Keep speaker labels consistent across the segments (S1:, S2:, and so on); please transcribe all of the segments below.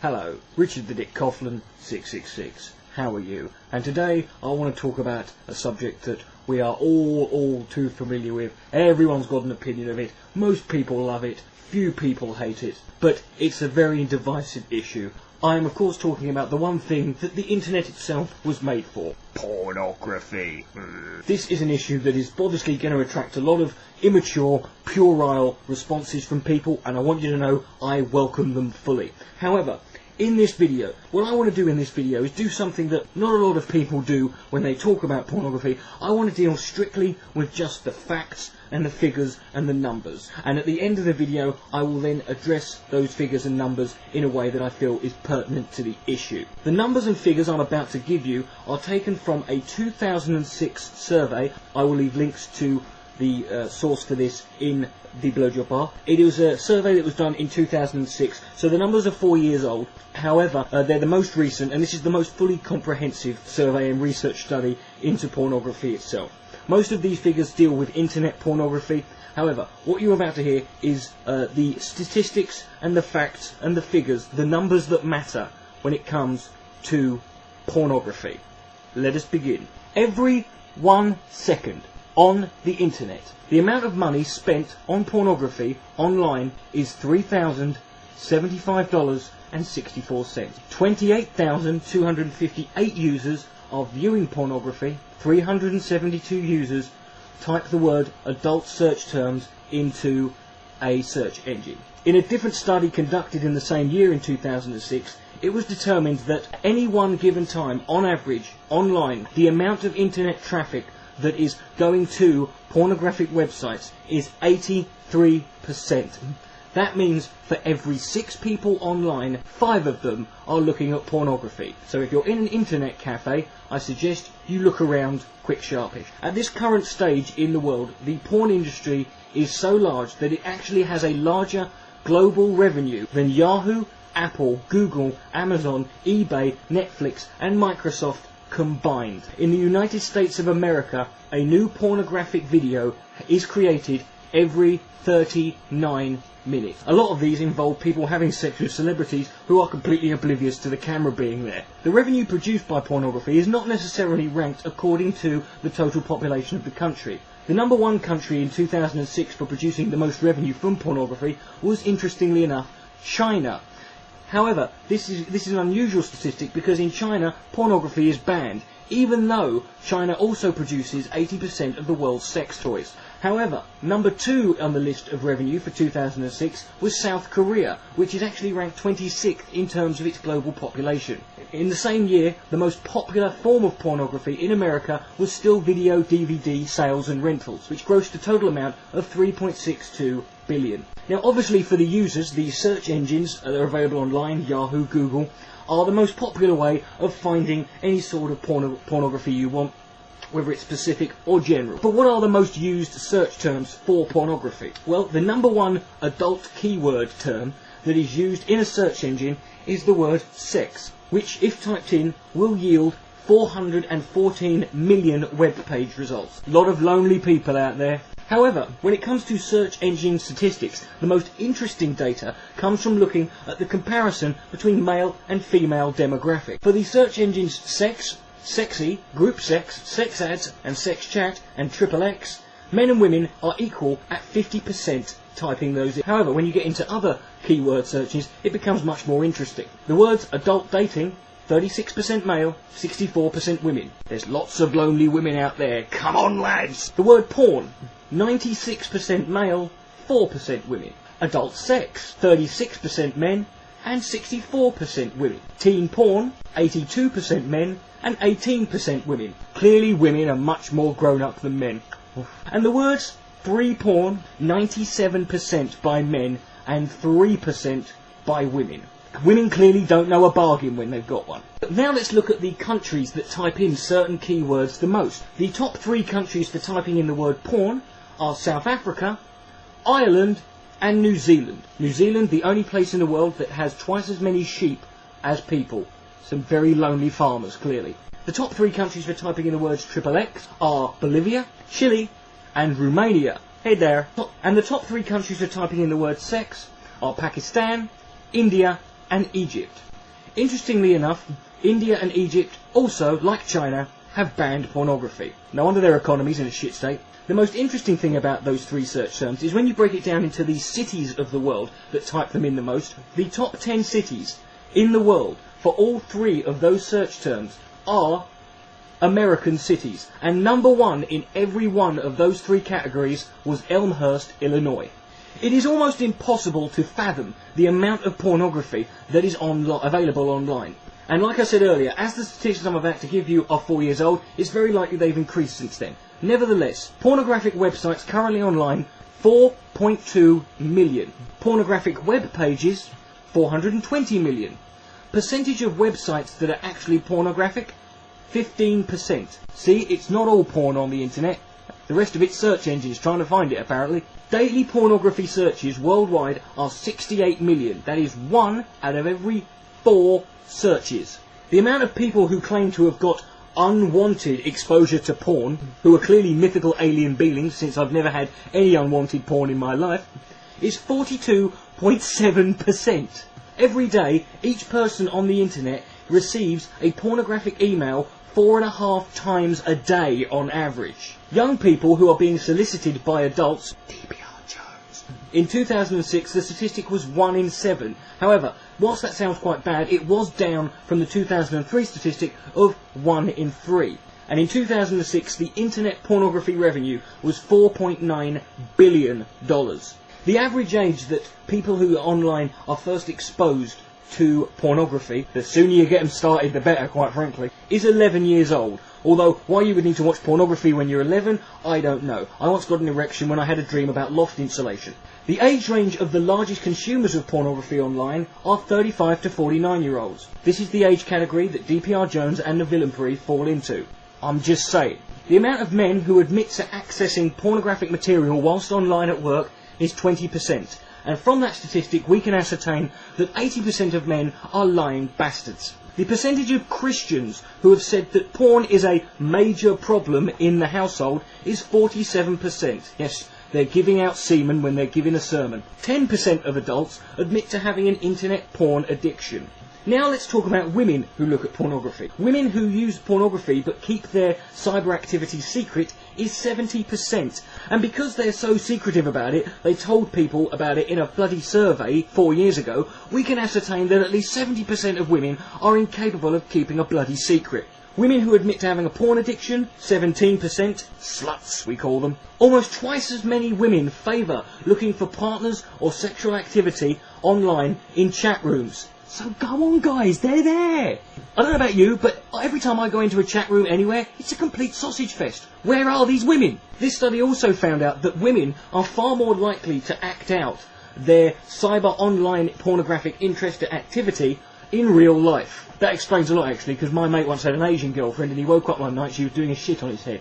S1: Hello, Richard the Dick Coughlan666. How are you? And today I want to talk about a subject that we are all too familiar with. Everyone's got an opinion of it. Most people love it. Few people hate it. But it's a very divisive issue. I am of course talking about the one thing that the internet itself was made for. Pornography. This is an issue that is obviously going to attract a lot of immature, puerile responses from people, and I want you to know I welcome them fully. However, in this video, what I want to do in this video is do something that not a lot of people do when they talk about pornography. I want to deal strictly with just the facts and the figures and the numbers. And at the end of the video, I will then address those figures and numbers in a way that I feel is pertinent to the issue. The numbers and figures I'm about to give you are taken from a 2006 survey. I will leave links to the source for this in the blowjob bar. It was a survey that was done in 2006, so the numbers are 4 years old. However, they're the most recent, and this is the most fully comprehensive survey and research study into pornography itself. Most of these figures deal with internet pornography. However, what you're about to hear is the statistics and the facts and the figures, the numbers that matter when it comes to pornography. Let us begin. Every 1 second on the internet, the amount of money spent on pornography online is $3,075.64. 28,258 users are viewing pornography. 372 users type the word adult search terms into a search engine. In a different study conducted in the same year in 2006, it was determined that at any one given time, on average, online, the amount of internet traffic that is going to pornographic websites is 83%. That means for every 6 people online, 5 of them are looking at pornography. So if you're in an internet cafe, I suggest you look around quick sharpish. At this current stage in the world, the porn industry is so large that it actually has a larger global revenue than Yahoo, Apple, Google, Amazon, eBay, Netflix and Microsoft combined. In the United States of America, a new pornographic video is created every 39 minutes. A lot of these involve people having sex with celebrities who are completely oblivious to the camera being there. The revenue produced by pornography is not necessarily ranked according to the total population of the country. The number 1 country in 2006 for producing the most revenue from pornography was, interestingly enough, China. However, this is an unusual statistic because in China, pornography is banned, even though China also produces 80% of the world's sex toys. However, number 2 on the list of revenue for 2006 was South Korea, which is actually ranked 26th in terms of its global population. In the same year, the most popular form of pornography in America was still video DVD sales and rentals, which grossed a total amount of $3.62 billion. Now obviously for the users, the search engines that are available online, Yahoo, Google, are the most popular way of finding any sort of pornography you want, whether it's specific or general. But what are the most used search terms for pornography? Well, the number 1 adult keyword term that is used in a search engine is the word sex, which if typed in will yield 414 million web page results. A lot of lonely people out there. However, when it comes to search engine statistics, the most interesting data comes from looking at the comparison between male and female demographic. For the search engines sex, sexy, group sex, sex ads and sex chat and XXX, men and women are equal at 50% typing those in. However, when you get into other keyword searches, it becomes much more interesting. The words adult dating, 36% male, 64% women. There's lots of lonely women out there. Come on, lads! The word porn, 96% male, 4% women. Adult sex, 36% men and 64% women. Teen porn, 82% men and 18% women. Clearly women are much more grown up than men. And the words free porn, 97% by men and 3% by women. Women clearly don't know a bargain when they've got one. But now let's look at the countries that type in certain keywords the most. The top 3 countries for typing in the word porn are South Africa, Ireland and New Zealand. New Zealand, the only place in the world that has twice as many sheep as people. Some very lonely farmers, clearly. The top 3 countries for typing in the words XXX are Bolivia, Chile and Romania. Hey there. And the top 3 countries for typing in the word sex are Pakistan, India and Egypt. Interestingly enough, India and Egypt also, like China, have banned pornography. No wonder their economy's in a shit state. The most interesting thing about those three search terms is when you break it down into the cities of the world that type them in the most, the top 10 cities in the world for all three of those search terms are American cities. And number one in every one of those three categories was Elmhurst, Illinois. It is almost impossible to fathom the amount of pornography that is available online. And like I said earlier, as the statistics I'm about to give you are 4 years old, it's very likely they've increased since then. Nevertheless, pornographic websites currently online, 4.2 million. Pornographic web pages, 420 million. Percentage of websites that are actually pornographic, 15%. See, it's not all porn on the internet. The rest of it's search engines trying to find it, apparently. Daily pornography searches worldwide are 68 million. That is 1 out of every 4 searches. The amount of people who claim to have got unwanted exposure to porn, who are clearly mythical alien beings, since I've never had any unwanted porn in my life, is 42.7%. Every day, each person on the internet receives a pornographic email 4.5 times a day on average. Young people who are being solicited by adults, in 2006 the statistic was 1 in 7. However, whilst that sounds quite bad, it was down from the 2003 statistic of 1 in 3. And in 2006 the internet pornography revenue was $4.9 billion. The average age that people who are online are first exposed to pornography, the sooner you get them started the better, quite frankly, is 11 years old. Although, why you would need to watch pornography when you're 11, I don't know. I once got an erection when I had a dream about loft insulation. The age range of the largest consumers of pornography online are 35 to 49-year-olds. This is the age category that DPR Jones and the Villainbury fall into. I'm just saying. The amount of men who admit to accessing pornographic material whilst online at work is 20%. And from that statistic we can ascertain that 80% of men are lying bastards. The percentage of Christians who have said that porn is a major problem in the household is 47%. Yes, they're giving out semen when they're giving a sermon. 10% of adults admit to having an internet porn addiction. Now let's talk about women who look at pornography. Women who use pornography but keep their cyber activity secret is 70%. And because they're so secretive about it, they told people about it in a bloody survey 4 years ago, we can ascertain that at least 70% of women are incapable of keeping a bloody secret. Women who admit to having a porn addiction, 17%, sluts we call them. Almost twice as many women favour looking for partners or sexual activity online in chat rooms. So go on guys, they're there! I don't know about you, but every time I go into a chat room anywhere, it's a complete sausage fest. Where are these women? This study also found out that women are far more likely to act out their cyber online pornographic interest or activity in real life. That explains a lot actually, because my mate once had an Asian girlfriend and he woke up one night, she was doing a shit on his head.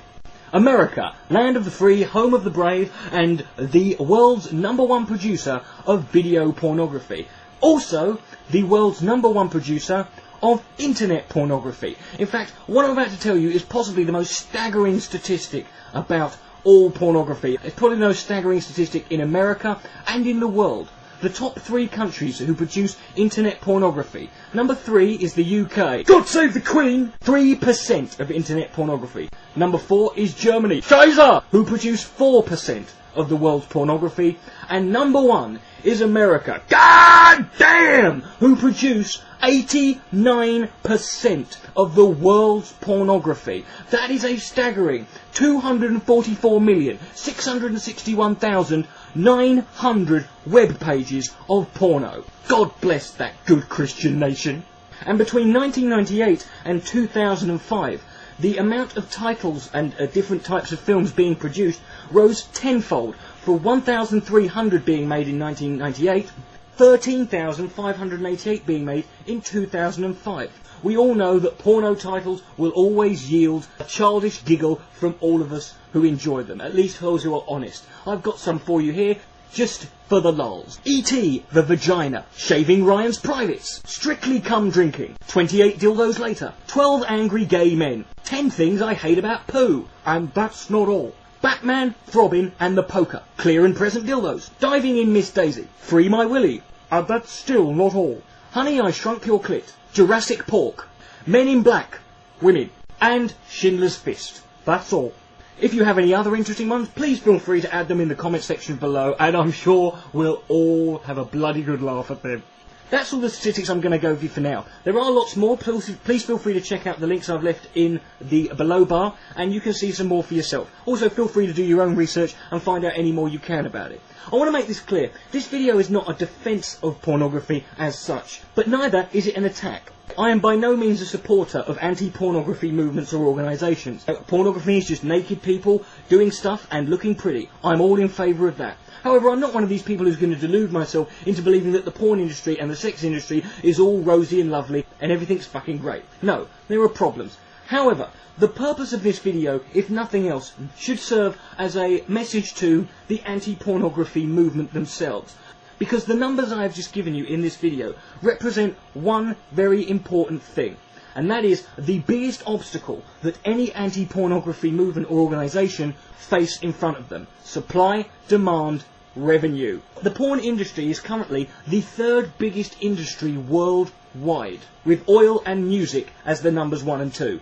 S1: America, land of the free, home of the brave, and the world's #1 producer of video pornography. Also, the world's #1 producer of internet pornography. In fact, what I'm about to tell you is possibly the most staggering statistic about all pornography. It's probably the most staggering statistic in America and in the world. The top 3 countries who produce internet pornography. Number 3 is the UK. God save the Queen! 3% of internet pornography. Number 4 is Germany. Scheiße! Who produce 4% of the world's pornography. And number 1 is America. God damn! Who produce 89% of the world's pornography. That is a staggering 244,661,900 web pages of porno. God bless that good Christian nation. And between 1998 and 2005, the amount of titles and different types of films being produced rose tenfold, from 1,300 being made in 1998, 13,588 being made in 2005. We all know that porno titles will always yield a childish giggle from all of us who enjoy them, at least those who are honest. I've got some for you here, just for the lulz. E.T. the Vagina, Shaving Ryan's Privates, Strictly Cum Drinking, 28 Dildos Later, 12 Angry Gay Men, 10 Things I Hate About Poo, and That's Not All, Batman, Throbbing and the Poker, Clear and Present Dildos, Diving in Miss Daisy, Free My Willy, and That's Still Not All, Honey, I Shrunk Your Clit, Jurassic Pork, Men in Black, Women, and Schindler's Fist. That's all. If you have any other interesting ones, please feel free to add them in the comment section below, and I'm sure we'll all have a bloody good laugh at them. That's all the statistics I'm going to go with you for now. There are lots more. Please feel free to check out the links I've left in the below bar, and you can see some more for yourself. Also, feel free to do your own research and find out any more you can about it. I want to make this clear. This video is not a defence of pornography as such, but neither is it an attack. I am by no means a supporter of anti-pornography movements or organisations. Pornography is just naked people doing stuff and looking pretty. I'm all in favour of that. However, I'm not one of these people who's going to delude myself into believing that the porn industry and the sex industry is all rosy and lovely and everything's fucking great. No, there are problems. However, the purpose of this video, if nothing else, should serve as a message to the anti-pornography movement themselves. Because the numbers I have just given you in this video represent one very important thing. And that is the biggest obstacle that any anti-pornography movement or organisation face in front of them. Supply, demand, revenue. The porn industry is currently the third biggest industry worldwide, with oil and music as the numbers 1 and 2.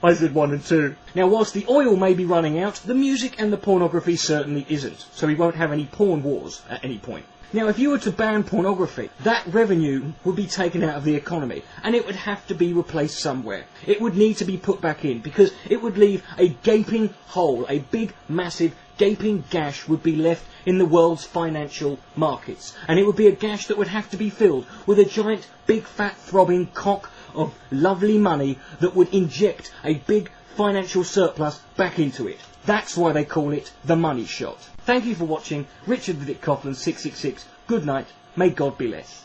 S1: I said 1 and 2. Now, whilst the oil may be running out, the music and the pornography certainly isn't. So we won't have any porn wars at any point. Now, if you were to ban pornography, that revenue would be taken out of the economy, and it would have to be replaced somewhere. It would need to be put back in, because it would leave a gaping hole, a big, massive, gaping gash would be left in the world's financial markets. And it would be a gash that would have to be filled with a giant, big, fat, throbbing cock of lovely money that would inject a big financial surplus back into it. That's why they call it the money shot. Thank you for watching. Richard the Dick Coughlan 666. Good night. May God bless.